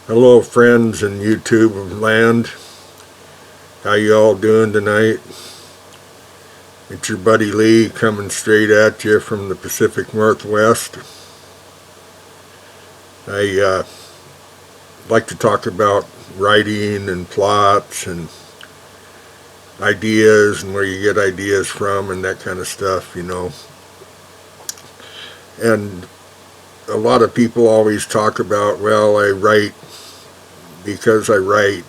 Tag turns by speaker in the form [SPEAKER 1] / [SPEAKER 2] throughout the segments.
[SPEAKER 1] Hello friends in YouTube land, how you all doing tonight? It's your buddy Lee coming straight at you from the Pacific Northwest. I like to talk about writing and plots and ideas and where you get ideas from and that kind of stuff. And a lot of people always talk about, well, I write because I write,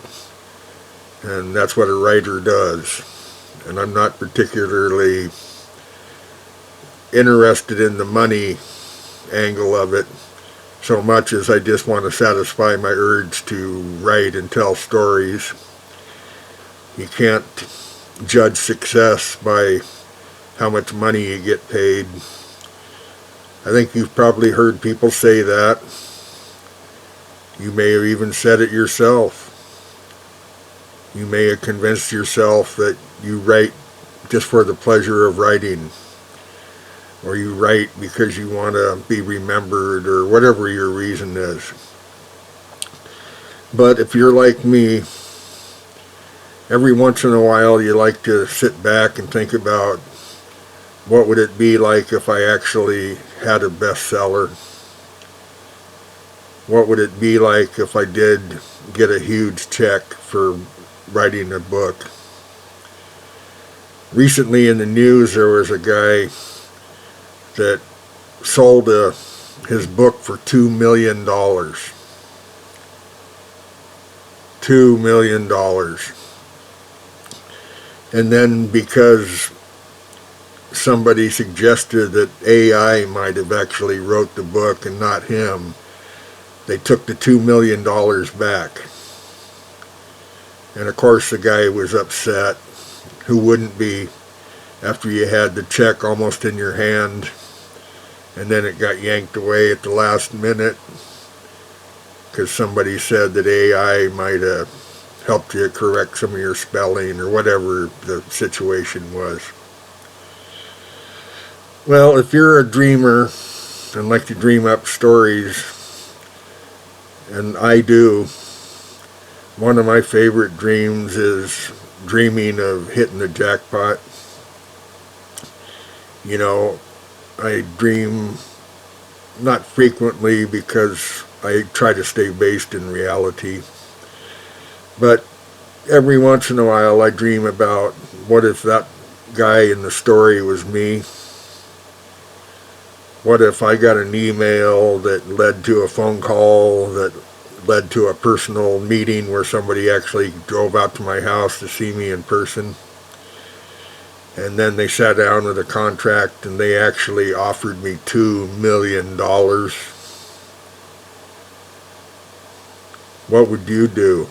[SPEAKER 1] and that's what a writer does. And I'm not particularly interested in the money angle of it so much as I just want to satisfy my urge to write and tell stories. You can't judge success by how much money you get paid. I think you've probably heard people say that. You may have even said it yourself. You may have convinced yourself that you write just for the pleasure of writing, or you write because you want to be remembered, or whatever your reason is. But if you're like me, every once in a while you like to sit back and think about what would it be like if I actually had a bestseller? What would it be like if I did get a huge check for writing a book? Recently in the news there was a guy that sold his book for $2 million. $2 million. And then because somebody suggested that AI might have actually wrote the book and not him, they took the $2 million back. And of course the guy was upset. Who wouldn't be, after you had the check almost in your hand and then it got yanked away at the last minute because somebody said that AI might have helped you correct some of your spelling or whatever the situation was. Well, if you're a dreamer and like to dream up stories, and I do, one of my favorite dreams is dreaming of hitting the jackpot. You know, I dream not frequently because I try to stay based in reality, but every once in a while I dream about what if that guy in the story was me. What if I got an email that led to a phone call that led to a personal meeting where somebody actually drove out to my house to see me in person, and then they sat down with a contract and they actually offered me $2 million. What would you do?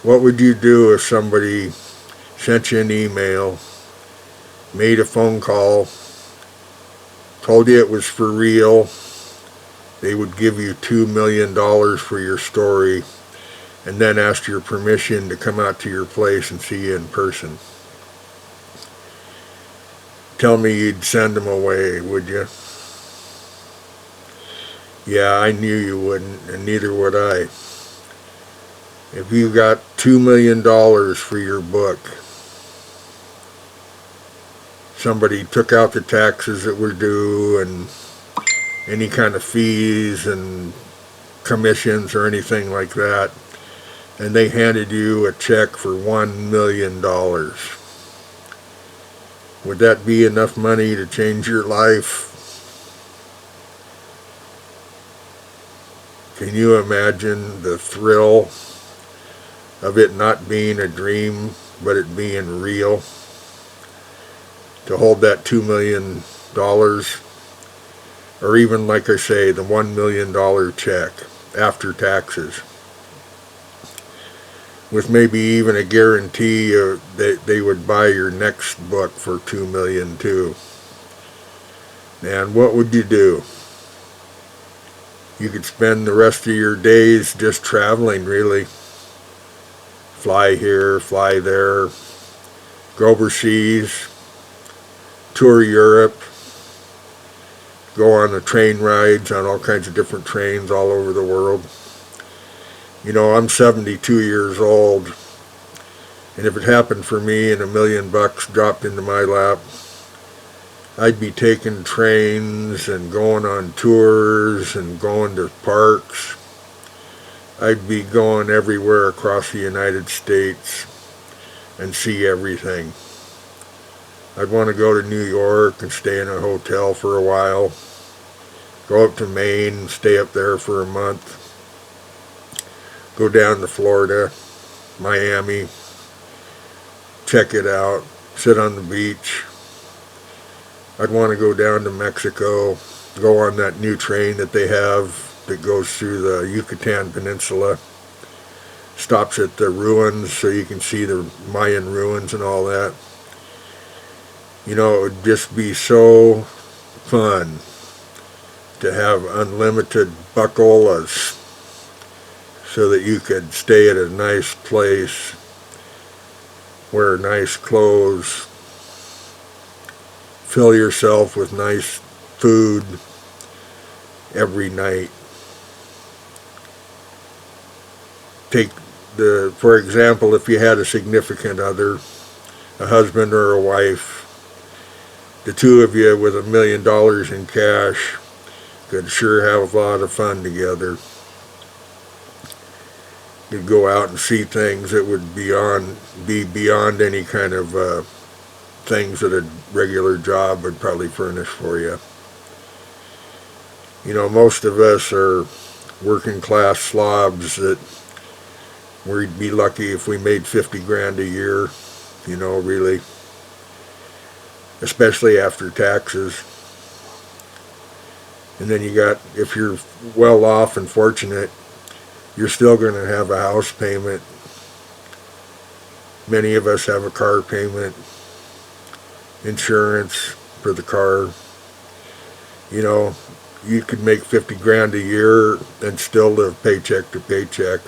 [SPEAKER 1] What would you do if somebody sent you an email, made a phone call, told you it was for real, they would give you $2 million for your story, and then asked your permission to come out to your place and see you in person? Tell me you'd send them away, would you? Yeah, I knew you wouldn't, and neither would I. If you got $2 million for your book, somebody took out the taxes that were due and any kind of fees and commissions or anything like that, and they handed you a check for $1 million. Would that be enough money to change your life? Can you imagine the thrill of it not being a dream, but it being real? To hold that $2 million, or even, like I say, the $1 million check after taxes, with maybe even a guarantee that they would buy your next book for $2 million too. Man, what would you do? You could spend the rest of your days just traveling, really. Fly here, fly there, go overseas, tour Europe, go on the train rides on all kinds of different trains all over the world. You know, I'm 72 years old, and if it happened for me and $1,000,000 dropped into my lap, I'd be taking trains and going on tours and going to parks. I'd be going everywhere across the United States and see everything. I'd want to go to New York and stay in a hotel for a while. Go up to Maine and stay up there for a month. Go down to Florida, Miami, check it out, sit on the beach. I'd want to go down to Mexico, go on that new train that they have that goes through the Yucatan Peninsula, stops at the ruins so you can see the Mayan ruins and all that. You know, it would just be so fun to have unlimited buckolas so that you could stay at a nice place, wear nice clothes, fill yourself with nice food every night. For example, if you had a significant other, a husband or a wife, the two of you with $1,000,000 in cash could sure have a lot of fun together. You'd go out and see things that would be beyond any kind of things that a regular job would probably furnish for you. You know, most of us are working class slobs that we'd be lucky if we made 50 grand a year, you know, really, especially after taxes. And then you got, if you're well off and fortunate, you're still going to have a house payment. Many of us have a car payment, insurance for the car. You know, you could make 50 grand a year and still live paycheck to paycheck.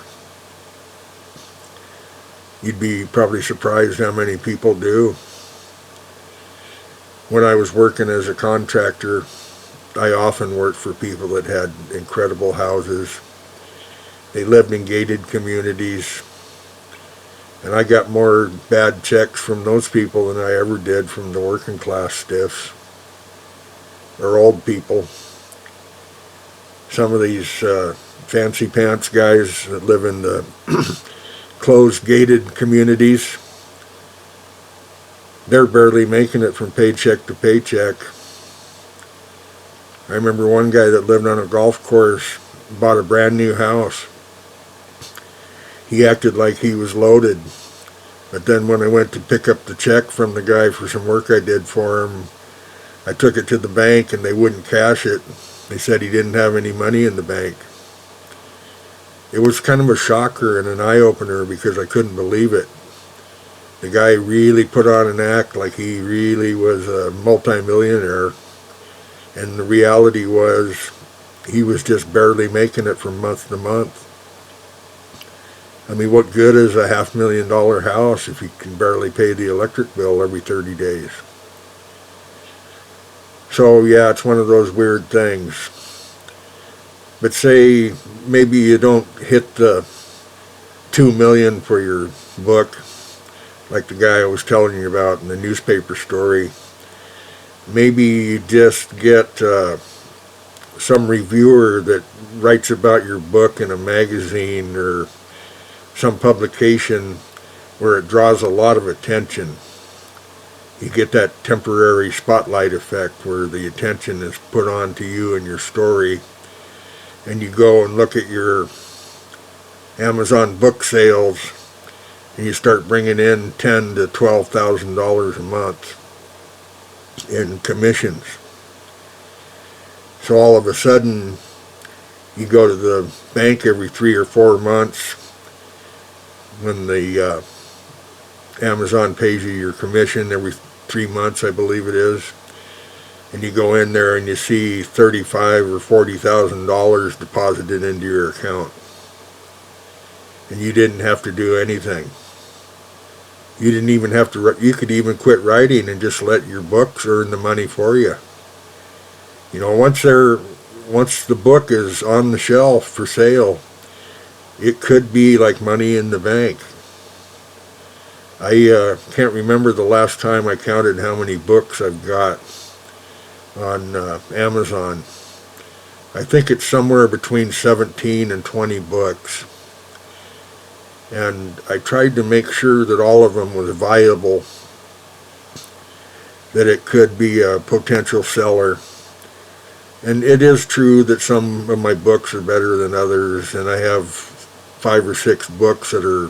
[SPEAKER 1] You'd be probably surprised how many people do. When I was working as a contractor, I often worked for people that had incredible houses. They lived in gated communities, and I got more bad checks from those people than I ever did from the working class stiffs or old people. Some of these fancy pants guys that live in the closed gated communities, they're barely making it from paycheck to paycheck. I remember one guy that lived on a golf course, bought a brand new house. He acted like he was loaded, but then when I went to pick up the check from the guy for some work I did for him, I took it to the bank and they wouldn't cash it. They said he didn't have any money in the bank. It was kind of a shocker and an eye-opener because I couldn't believe it. The guy really put on an act like he really was a multimillionaire, and the reality was he was just barely making it from month to month. I mean, what good is a $500,000 house if you can barely pay the electric bill every 30 days? So yeah, it's one of those weird things. But say maybe you don't hit the 2 million for your book, like the guy I was telling you about in the newspaper story. Maybe you just get some reviewer that writes about your book in a magazine or some publication where it draws a lot of attention. You get that temporary spotlight effect where the attention is put on to you and your story, and you go and look at your Amazon book sales and you start bringing in $10,000 to $12,000 a month in commissions. So all of a sudden you go to the bank every 3 or 4 months when the Amazon pays you your commission every 3 months, I believe it is, and you go in there and you see $35,000 or $40,000 deposited into your account, and you didn't have to do anything. You didn't even have to. You could even quit writing and just let your books earn the money for you. You know, once the book is on the shelf for sale, it could be like money in the bank. I can't remember the last time I counted how many books I've got on Amazon. I think it's somewhere between 17 and 20 books. And I tried to make sure that all of them was viable, that it could be a potential seller. And it is true that some of my books are better than others, and I have 5 or 6 books that are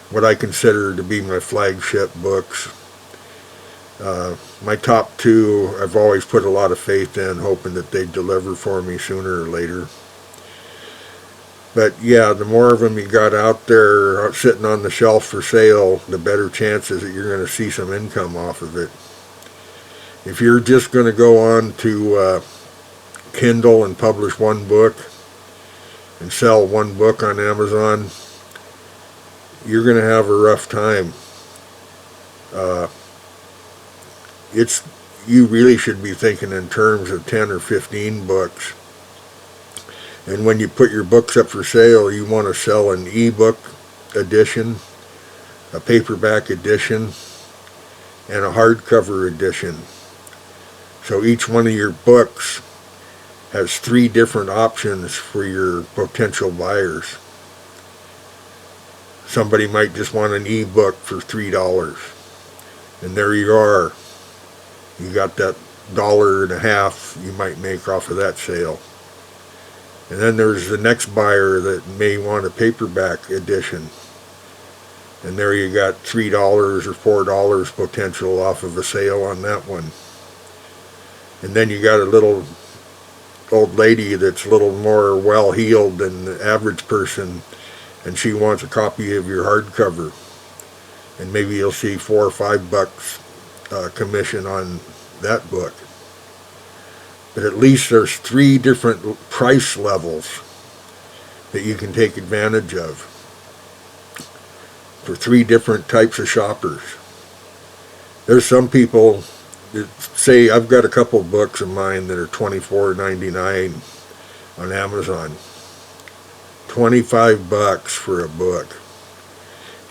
[SPEAKER 1] what I consider to be my flagship books. My top 2, I've always put a lot of faith in, hoping that they'd deliver for me sooner or later. But yeah, the more of them you got out there sitting on the shelf for sale, the better chances that you're going to see some income off of it. If you're just going to go on to Kindle and publish one book and sell one book on Amazon, you're going to have a rough time. You really should be thinking in terms of 10 or 15 books. And when you put your books up for sale, you want to sell an ebook edition, a paperback edition, and a hardcover edition. So each one of your books has 3 different options for your potential buyers. Somebody might just want an ebook for $3. And there you are. You got that $1.50 you might make off of that sale. And then there's the next buyer that may want a paperback edition. And there you got $3 or $4 potential off of a sale on that one. And then you got a little old lady that's a little more well-heeled than the average person, and she wants a copy of your hardcover. And maybe you'll see $4 or $5 commission on that book. But at least there's 3 different price levels that you can take advantage of for 3 different types of shoppers. There's some people that say, I've got a couple books of mine that are $24.99 on Amazon. $25 for a book.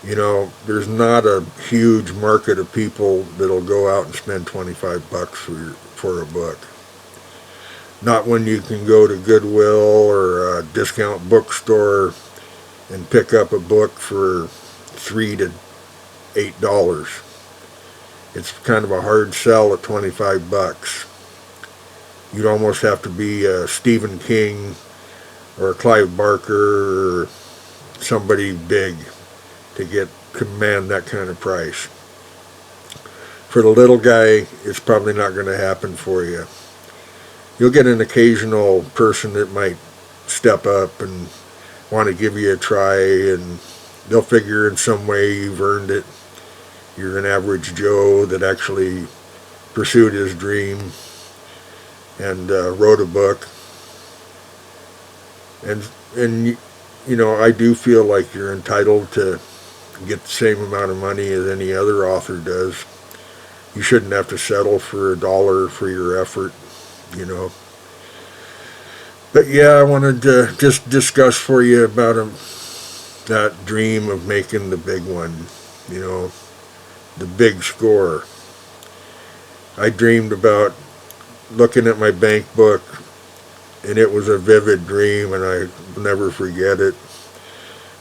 [SPEAKER 1] You know, there's not a huge market of people that'll go out and spend $25 for a book. Not when you can go to Goodwill or a discount bookstore and pick up a book for $3 to $8. It's kind of a hard sell at $25. You'd almost have to be a Stephen King or a Clive Barker or somebody big to command that kind of price. For the little guy, it's probably not going to happen for you. You'll get an occasional person that might step up and want to give you a try, and they'll figure in some way you've earned it. You're an average Joe that actually pursued his dream and wrote a book. And you know, I do feel like you're entitled to get the same amount of money as any other author does. You shouldn't have to settle for $1 for your effort, you know. But yeah, I wanted to just discuss for you about that dream of making the big one, you know, the big score. I dreamed about looking at my bank book, and it was a vivid dream, and I'll never forget it.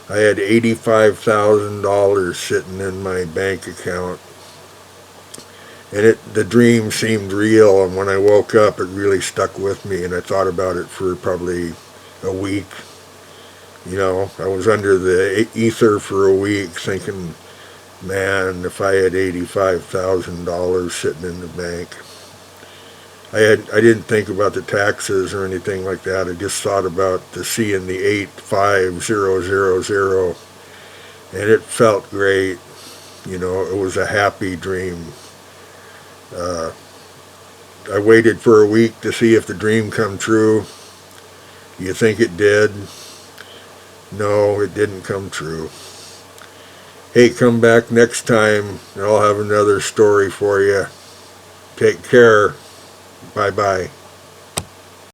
[SPEAKER 1] I had $85,000 sitting in my bank account, and the dream seemed real, and when I woke up it really stuck with me, and I thought about it for probably a week. You know, I was under the ether for a week thinking, man, if I had $85,000 sitting in the bank. I didn't think about the taxes or anything like that. I just thought about seeing the 85000, and it felt great. You know, it was a happy dream. I waited for a week to see if the dream come true. You think it did? No, it didn't come true. Hey, come back next time and I'll have another story for you. Take care. Bye-bye.